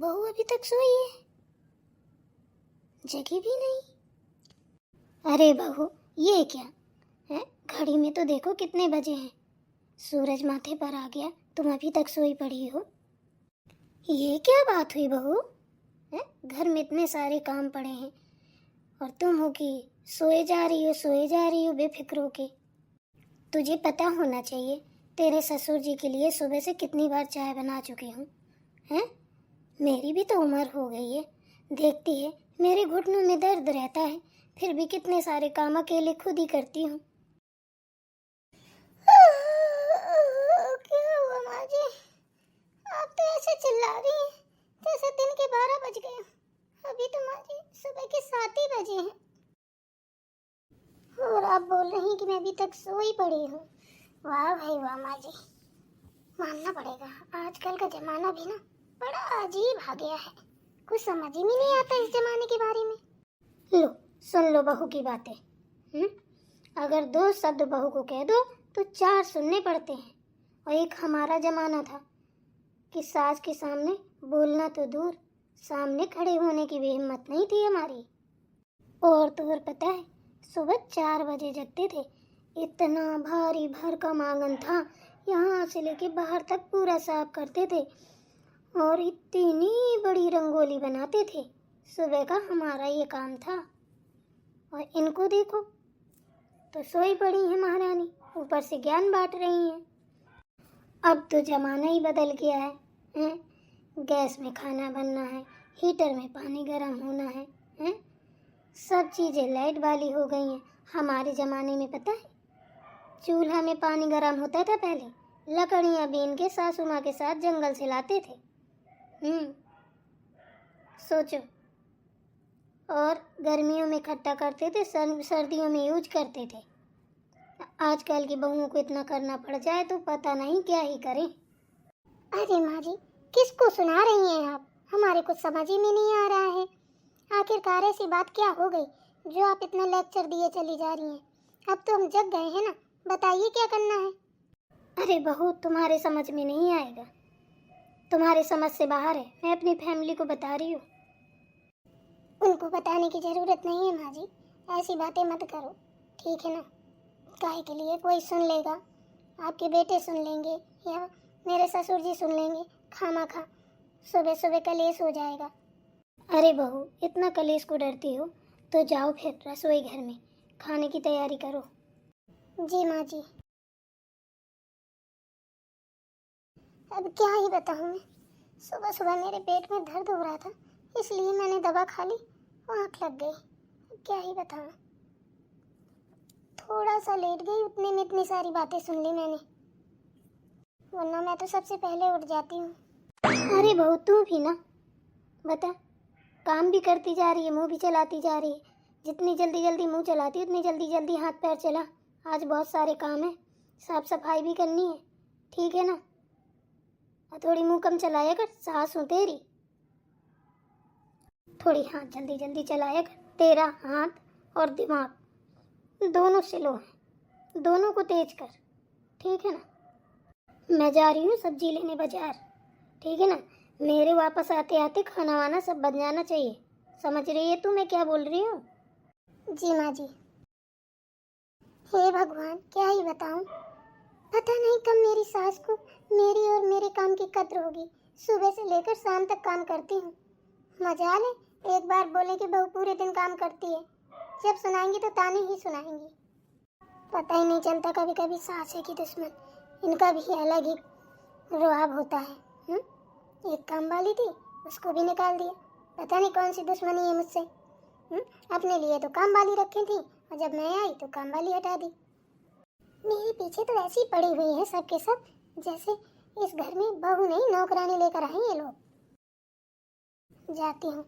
बहू अभी तक सोई है, जगी भी नहीं। अरे बहू, ये क्या है? घड़ी में तो देखो कितने बजे हैं। सूरज माथे पर आ गया, तुम अभी तक सोई पड़ी हो। ये क्या बात हुई बहू? है, घर में इतने सारे काम पड़े हैं और तुम हो कि सोए जा रही हो बेफिक्र होके। तुझे पता होना चाहिए, तेरे ससुर जी के लिए सुबह से कितनी बार चाय बना चुकी हूँ। हैं, मेरी भी तो उम्र हो गई है, देखती है मेरे घुटनों में दर्द रहता है, फिर भी कितने सारे काम अकेले खुद ही करती हूँ। क्या हुआ माँ जी? आप तो ऐसे चिल्ला रही हैं जैसे दिन के 12 बज गए। अभी तो माँ जी सुबह के 7 ही बजे हैं और आप बोल रही हैं कि मैं अभी तक सोई पड़ी हूँ। वाह भाई वाह माँ जी, मानना पड़ेगा आजकल का जमाना भी ना बड़ा अजीब आ गया है। कुछ समझ ही नहीं आता इस जमाने के बारे में। लो सुन लो बहू की बातें। अगर 2 शब्द बहू को कह दो तो 4 सुनने पड़ते हैं। और एक हमारा जमाना था कि सास के सामने बोलना तो दूर, सामने खड़े होने की भी हिम्मत नहीं थी हमारी। और तो और पता है, सुबह 4 बजे जगते थे। इतना भारी भरकम आंगन था, यहाँ से लेके बाहर तक पूरा साफ करते थे और इतनी बड़ी रंगोली बनाते थे। सुबह का हमारा ये काम था। और इनको देखो तो सोई पड़ी है महारानी, ऊपर से ज्ञान बांट रही हैं। अब तो जमाना ही बदल गया है, हैं? गैस में खाना बनना है, हीटर में पानी गर्म होना है, हैं? सब चीज़ें लाइट वाली हो गई हैं। हमारे ज़माने में पता है, चूल्हा में पानी गर्म होता था पहले, लकड़ियाँ बीन के सासू माँ के साथ जंगल से लाते थे। सोचो, और गर्मियों में इकट्ठा करते थे, सर्दियों में यूज करते थे। आजकल की बहुओं को इतना करना पड़ जाए तो पता नहीं क्या ही करें। अरे माँ जी, किसको सुना रही हैं आप? हमारे कुछ समझ ही में नहीं आ रहा है। आखिरकार ऐसी बात क्या हो गई जो आप इतना लेक्चर दिए चली जा रही हैं? अब तो हम जग गए हैं ना, बताइए क्या करना है। अरे बहू, तुम्हारे समझ में नहीं आएगा, तुम्हारे समझ से बाहर है। मैं अपनी फैमिली को बता रही हूँ। उनको बताने की जरूरत नहीं है माँ जी, ऐसी बातें मत करो, ठीक है ना? काहे के लिए? कोई सुन लेगा, आपके बेटे सुन लेंगे या मेरे ससुर जी सुन लेंगे, खामा खा सुबह सुबह कलेश हो जाएगा। अरे बहू, इतना कलेश को डरती हो तो जाओ फिर रसोई घर में खाने की तैयारी करो। जी माँ जी। अब क्या ही बताऊँ मैं, सुबह सुबह मेरे पेट में दर्द हो रहा था, इसलिए मैंने दवा खा ली, आँख लग गई। क्या ही बताऊँ, थोड़ा सा लेट गई, उतने में इतनी सारी बातें सुन ली मैंने, वरना मैं तो सबसे पहले उठ जाती हूँ। अरे बहू, तू भी ना बता, काम भी करती जा रही है, मुंह भी चलाती जा रही है। जितनी जल्दी जल्दी मुंह चलाती है उतनी जल्दी जल्दी हाथ पैर चला। आज बहुत सारे काम है, साफ सफाई भी करनी है, ठीक है ना? और थोड़ी मुंह कम चलाया कर, सास हूँ तेरी। थोड़ी हाथ जल्दी जल्दी चलाया कर, तेरा हाथ और दिमाग दोनों स्लो हैं, दोनों को तेज कर, ठीक है ना? मैं जा रही हूँ सब्जी लेने बाजार, ठीक है ना? मेरे वापस आते आते खाना वाना सब बन जाना चाहिए। समझ रही है तू मैं क्या बोल रही हूँ? जी माँ जी। हे भगवान, क्या ही बताऊँ, पता नहीं कब मेरी सास को मेरी और मेरे काम की कद्र होगी। सुबह से लेकर शाम तक काम करती हूँ, मजाल है एक बार बोले कि बहू पूरे दिन काम करती है, जब सुनाएंगी तो ताने ही सुनाएंगी। पता ही नहीं चलता कभी कभी सास है कि दुश्मन, इनका भी अलग ही रुआब होता है। एक काम वाली थी, उसको भी निकाल दिया, पता नहीं कौन सी दुश्मनी है मुझसे। अपने लिए तो काम वाली रखी थी और जब मैं आई तो काम वाली हटा दी। मेरे पीछे तो ऐसी पड़ी हुई है सबके सब, जैसे इस घर में बहू नहीं नौकरानी लेकर आए ये लोग। जाती हूँ,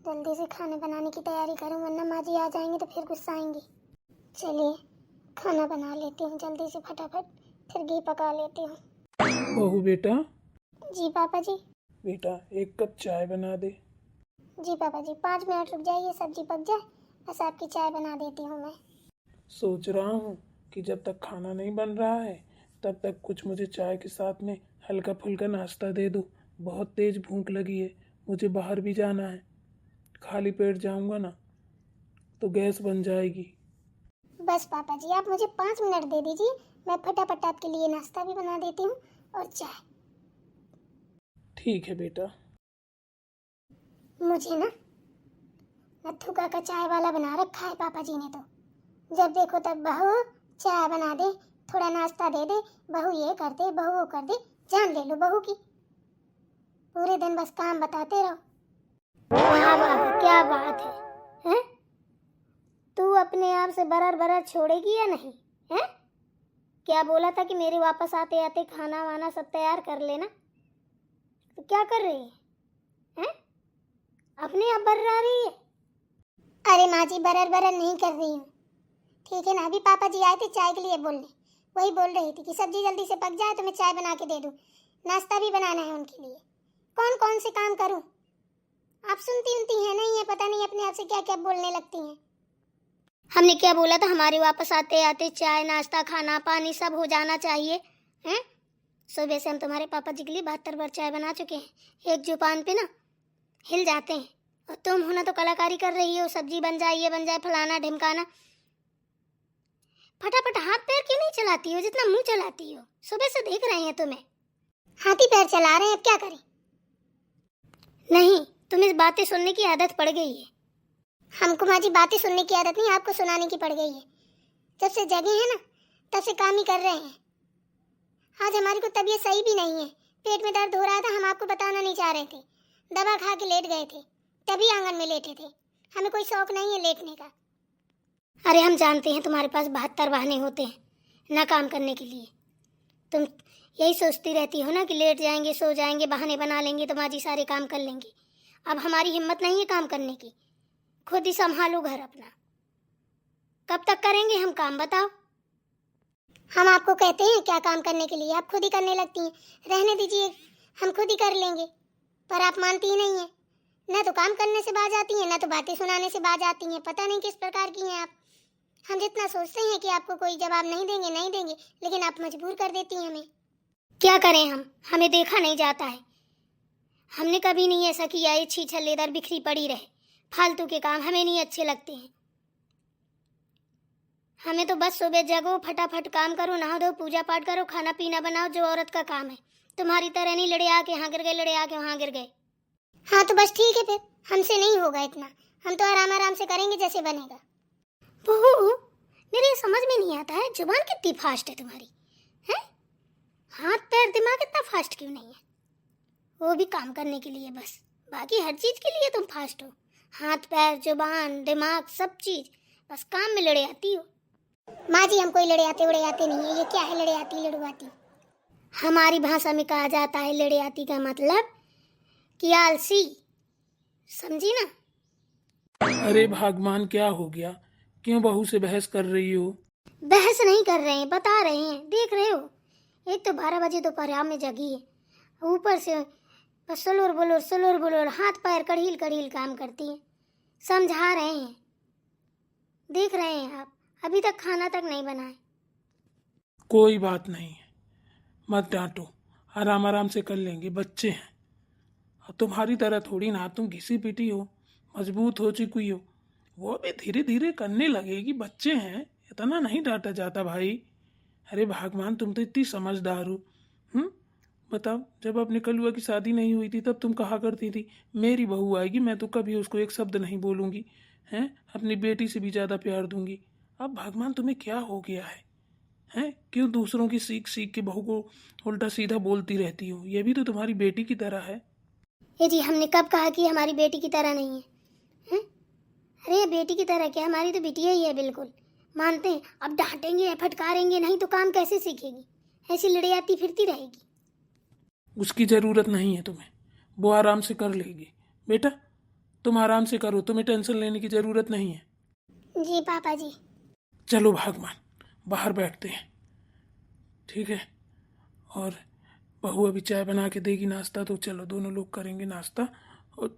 जल्दी से खाने बनाने की तैयारी करूँ, वरना माँ जी आ जाएंगे तो फिर गुस्सा आएंगी। चलिए खाना बना लेती हूँ जल्दी से फटाफट, फिर घी पका लेती हूँ। बहू बेटा। जी पापा जी। बेटा, एक कप चाय बना दे। जी पापा जी, 5 मिनट रुक जाइए, सब्जी पक जाए, बस आपकी चाय बना देती हूँ मैं। सोच रहा हूँ कि जब तक खाना नहीं बन रहा है तब तक कुछ मुझे चाय के साथ में हल्का फुल्का नाश्ता दे दो, बहुत तेज भूख लगी है, मुझे बाहर भी जाना है। खाली पेट जाऊंगा ना तो गैस बन जाएगी। बस पापा जी, आप मुझे 5 मिनट दे दीजिए, मैं फटाफट आपके लिए नाश्ता भी बना देती हूँ और चाय। ठीक है बेटा। मुझे ना नत्थू का चाय वाला बना रखा है पापा जी ने तो। जब देखो तब बहू चाय बना दे, थोड़ा नाश्ता दे दे, बहू ये कर दे, बहू वो कर दे। जान ले लो बहू की, पूरे दिन बस काम बताते रहो। वाह वाह, क्या बात है, हैं? तू अपने आप से बरर बरर छोड़ेगी या नहीं? हैं? क्या बोला था कि मेरे वापस आते आते खाना वाना सब तैयार कर लेना। तो क्या कर रही है? हैं? अपने आप बर्रा रही है। अरे माँ जी, बरर बरर नहीं कर रही हूँ, ठीक है ना। अभी पापा जी आए थे चाय के लिए बोलने, वही बोल रही थी कि सब्जी जल्दी से पक जाए तो मैं चाय बना के दे दूँ, नाश्ता भी बनाना है उनके लिए। कौन कौन से काम करूँ? आप सुनती उनती हैं नहीं है, पता नहीं अपने आप से क्या क्या बोलने लगती हैं। हमने क्या बोला था? हमारे वापस आते आते चाय नाश्ता खाना पानी सब हो जाना चाहिए, हैं? सुबह से हम तुम्हारे पापा जी के लिए 72 बार चाय बना चुके हैं, एक जुबान पे ना हिल जाते हैं। और तुम हो ना तो कलाकारी कर रही हो, सब्जी बन जाए, ये बन जाए, फलाना ढिमकाना। फटाफट हाथ पैर क्यों नहीं चलाती हो जितना मुंह चलाती हो? सुबह से देख रहे हैं तुम्हें, हाथी पैर चला रहे हैं, अब क्या करें? नहीं, तुम्हें बातें सुनने की आदत पड़ गई है। हमको माँ जी बातें सुनने की आदत नहीं, आपको सुनाने की पड़ गई है। जब से जगे हैं ना तब से काम ही कर रहे हैं। आज हमारी को तबीयत सही भी नहीं है, पेट में दर्द हो रहा था, हम आपको बताना नहीं चाह रहे थे, दवा खा के लेट गए थे, तभी आंगन में लेटे थे। हमें कोई शौक नहीं है लेटने का। अरे हम जानते हैं तुम्हारे पास 72 बहाने होते हैं ना काम करने के लिए। तुम यही सोचती रहती हो ना कि लेट जाएंगे, सो जाएंगे, बहाने बना लेंगे तो माँ जी सारे काम कर लेंगे। अब हमारी हिम्मत नहीं है काम करने की, खुद ही संभालो घर अपना। कब तक करेंगे हम काम, बताओ? हम आपको कहते हैं क्या काम करने के लिए, आप खुद ही करने लगती हैं। रहने दीजिए, हम खुद ही कर लेंगे, पर आप मानती ही नहीं है। ना तो काम करने से बाज आती हैं, ना तो बातें सुनाने से बाज आती हैं। पता नहीं किस प्रकार की हैं आप। हम जितना सोचते हैं कि आपको कोई जवाब नहीं देंगे नहीं देंगे, लेकिन आप मजबूर कर देती हैं हमें। क्या करें हम, हमें देखा नहीं जाता है। हमने कभी नहीं ऐसा किया ये छी छल्लेदार बिखरी पड़ी रहे। फालतू के काम हमें नहीं अच्छे लगते हैं। हमें तो बस सुबह जगो, फटाफट काम करो, नहा दो, पूजा पाठ करो, खाना पीना बनाओ, जो औरत का काम है। तुम्हारी तरह नहीं लड़े आके यहाँ गिर गए, लड़े आके वहाँ गिर गए। हाँ तो बस ठीक है, फिर हमसे नहीं होगा इतना। हम तो आराम आराम से करेंगे जैसे बनेगा। बहू, मेरे समझ में नहीं आता है, जुबान कितनी फास्ट है तुम्हारी, हैं? हाथ पैर दिमाग इतना फास्ट क्यों नहीं है? वो भी काम करने के लिए बस, बाकी हर चीज के लिए तुम फास्ट हो। हाथ पैर जुबान दिमाग सब चीज, बस काम में लड़े आती हो। माँ जी हम कोई लड़े आते उड़े आते नहीं है। ये क्या है लड़े आती लड़वाती? हमारी भाषा में कहा जाता है लड़े आती का मतलब कि आलसी, समझी ना? अरे भगवान, क्या हो गया? क्यों बहू से बहस कर रही हो? बहस नहीं कर रहे हैं, बता रहे हैं। देख रहे हो, एक तो 12 बजे दोपहर में जगी है, ऊपर से बस सुलुर बुलुर हाथ पैर कड़ील कड़ील काम करती है। समझा रहे हैं, देख रहे हैं आप, अभी तक खाना तक नहीं बनाए। कोई बात नहीं है, मत डांटो, आराम आराम से कर लेंगे, बच्चे हैं। और तुम्हारी तरह थोड़ी ना तुम घिसी पिटी हो, मजबूत हो चुकी हो। वो भी धीरे धीरे करने लगेगी, बच्चे हैं, इतना नहीं डांटा जाता भाई। अरे भगवान, तुम तो इतनी समझदार हो। बताओ, जब अपने कलुआ की शादी नहीं हुई थी तब तुम कहा करती थी मेरी बहू आएगी मैं तो कभी उसको एक शब्द नहीं बोलूंगी, हैं? अपनी बेटी से भी ज़्यादा प्यार दूंगी। अब भगवान तुम्हें क्या हो गया है? हैं? क्यों दूसरों की सीख सीख के बहू को उल्टा सीधा बोलती रहती हो? ये भी तो तुम्हारी बेटी की तरह है। ये जी, हमने कब कहा कि हमारी बेटी की तरह नहीं है, हैं? अरे बेटी की तरह क्या, हमारी तो बिटिया ही है बिल्कुल। मानते हैं, अब डांटेंगे फटकारेंगे नहीं तो काम कैसे सीखेगी? ऐसी लड़े आती फिरती रहेगी। उसकी ज़रूरत नहीं है तुम्हें, वो आराम से कर लेगी। बेटा तुम आराम से करो, तुम्हें टेंशन लेने की ज़रूरत नहीं है। जी पापा जी। चलो भगवान, बाहर बैठते हैं, ठीक है? और बहू अभी चाय बना के देगी, नाश्ता, तो चलो दोनों लोग करेंगे नाश्ता और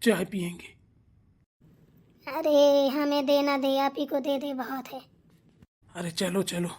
चाय पियेंगे। अरे हमें देना दे, आप ही को दे दे बहुत है। अरे चलो चलो।